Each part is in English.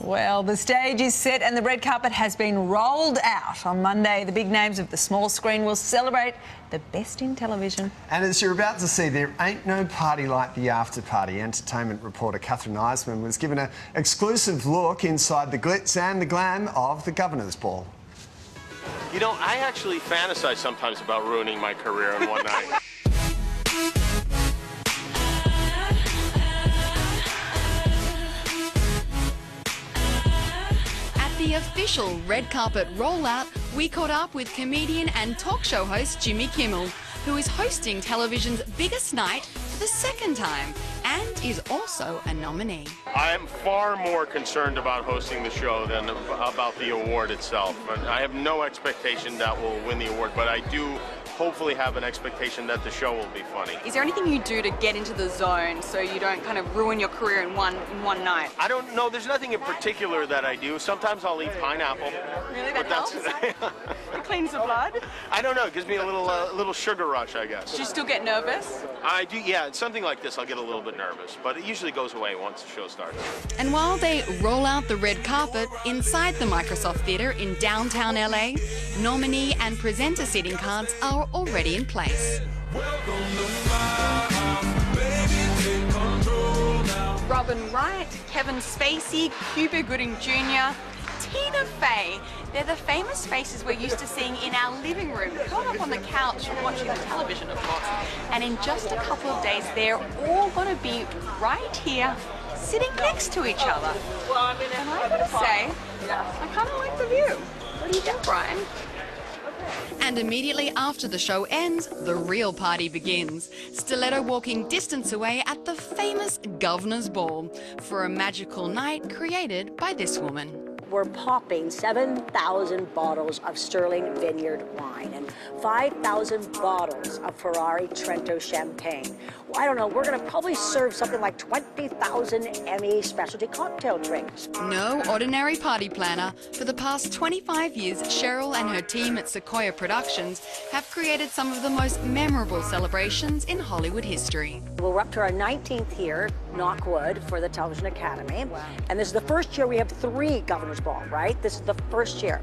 Well, the stage is set and the red carpet has been rolled out. On Monday, the big names of the small screen will celebrate the best in television. And as you're about to see, there ain't no party like the after party. Entertainment reporter Catherine Eisman was given an exclusive look inside the glitz and the glam of the Governors Ball. You know, I actually fantasize sometimes about ruining my career in one night. The official red carpet rollout, we caught up with comedian and talk show host Jimmy Kimmel, who is hosting television's biggest night for the second time and is also a nominee. I am far more concerned about hosting the show than about the award itself. And I have no expectation that we'll win the award, but I do hopefully have an expectation that the show will be funny. Is there anything you do to get into the zone so you don't kind of ruin your career in one night? I don't know. There's nothing in particular that I do. Sometimes I'll eat pineapple. Really? That helps? It cleans the blood? I don't know. It gives me a little sugar rush, I guess. Do you still get nervous? I do, yeah. Something like this, I'll get a little bit nervous, but it usually goes away once the show starts. And while they roll out the red carpet inside the Microsoft Theatre in downtown LA, nominee and presenter seating cards are already in place. Robin Wright, Kevin Spacey, Cuba Gooding Jr., Tina Fey. They're the famous faces we're used to seeing in our living room, curled up on the couch watching the television, of course. And in just a couple of days, they're all going to be right here, sitting next to each other. And I gotta say, I kind of like the view. What do you think, Brian? And immediately after the show ends, the real party begins. Stiletto walking distance away at the famous Governors Ball for a magical night created by this woman. We're popping 7,000 bottles of Sterling Vineyard wine and 5,000 bottles of Ferrari Trento champagne. Well, I don't know, we're going to probably serve something like 20,000 Emmy specialty cocktail drinks. No ordinary party planner. For the past 25 years, Cheryl and her team at Sequoia Productions have created some of the most memorable celebrations in Hollywood history. Well, we're up to our 19th here, knock wood, for the Television Academy. Wow. And this is the first year we have 3 Governors Ball, right? This is the first year.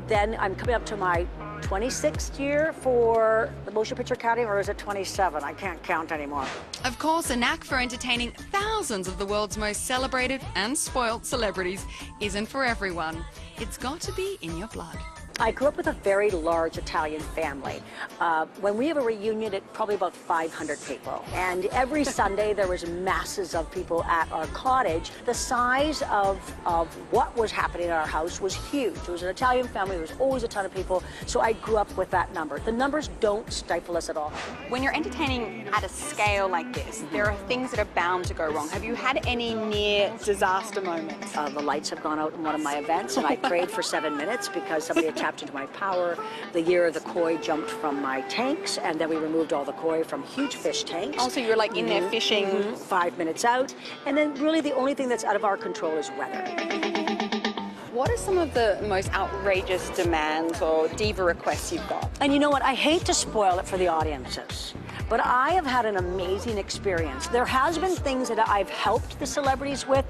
Then I'm coming up to my 26th year for the Motion Picture Academy, or is it 27? I can't count anymore. Of course, a knack for entertaining thousands of the world's most celebrated and spoilt celebrities isn't for everyone. It's got to be in your blood. I grew up with a very large Italian family. When we have a reunion, it's probably about 500 people. And every Sunday, there was masses of people at our cottage. The size of what was happening in our house was huge. It was an Italian family. There was always a ton of people. So I grew up with that number. The numbers don't stifle us at all. When you're entertaining at a scale like this, there are things that are bound to go wrong. Have you had any near disaster moments? The lights have gone out in one of my events, and I prayed for 7 minutes because somebody had tapped into my power. The year the koi jumped from my tanks, and then we removed all the koi from huge fish tanks. Also, you're like in there fishing. 5 minutes out. And then really the only thing that's out of our control is weather. What are some of the most outrageous demands or diva requests you've got? And you know what? I hate to spoil it for the audiences, but I have had an amazing experience. There has been things that I've helped the celebrities with.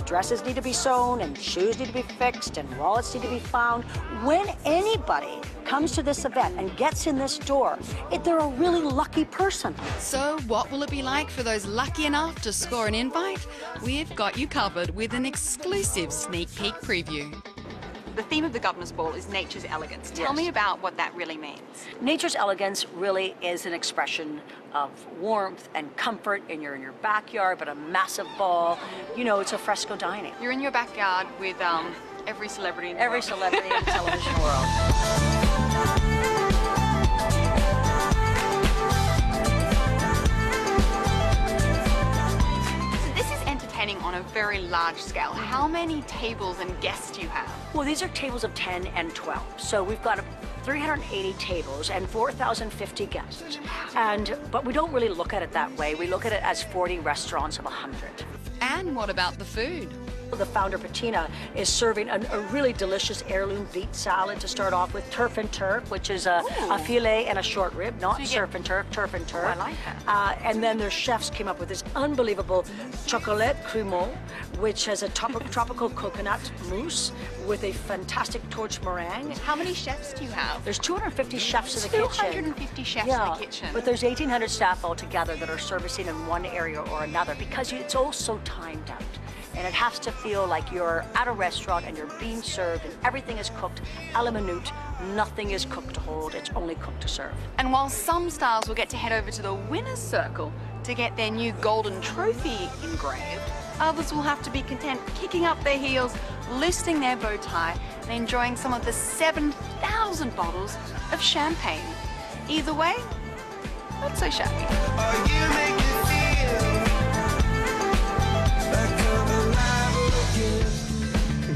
Dresses need to be sewn, and shoes need to be fixed, and wallets need to be found. When anybody comes to this event and gets in this door, they're a really lucky person. So what will it be like for those lucky enough to score an invite? We've got you covered with an exclusive sneak peek preview. The theme of the Governors Ball is nature's elegance. Tell me about what that really means. Nature's elegance really is an expression of warmth and comfort, and you're in your backyard, but a massive ball. You know, it's a fresco dining. You're in your backyard with every celebrity in the Every world. celebrity in the television world. On a very large scale. But how many tables and guests do you have? Well, these are tables of 10 and 12. So we've got 380 tables and 4,050 guests. But we don't really look at it that way. We look at it as 40 restaurants of 100. And what about the food? The founder, Patina, is serving a really delicious heirloom beet salad to start off with. Turf and turf, which is a filet and a short rib, not surf and turf, turf and turf. Oh, I like that. And then their chefs came up with this unbelievable chocolate crumble, which has a tropical coconut mousse with a fantastic torch meringue. How many chefs do you have? There's 250 chefs in the kitchen. 250 chefs in the kitchen. But there's 1,800 staff altogether that are servicing in one area or another because it's all so timed out. And it has to feel like you're at a restaurant and you're being served and everything is cooked a la minute. Nothing is cooked to hold, it's only cooked to serve. And while some stars will get to head over to the winner's circle to get their new golden trophy engraved, others will have to be content kicking up their heels, loosening their bow tie, and enjoying some of the 7,000 bottles of champagne. Either way, not so shabby.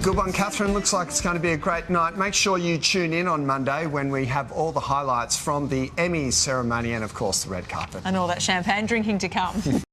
Good one, Catherine. Looks like it's going to be a great night. Make sure you tune in on Monday when we have all the highlights from the Emmys ceremony and, of course, the red carpet. And all that champagne drinking to come.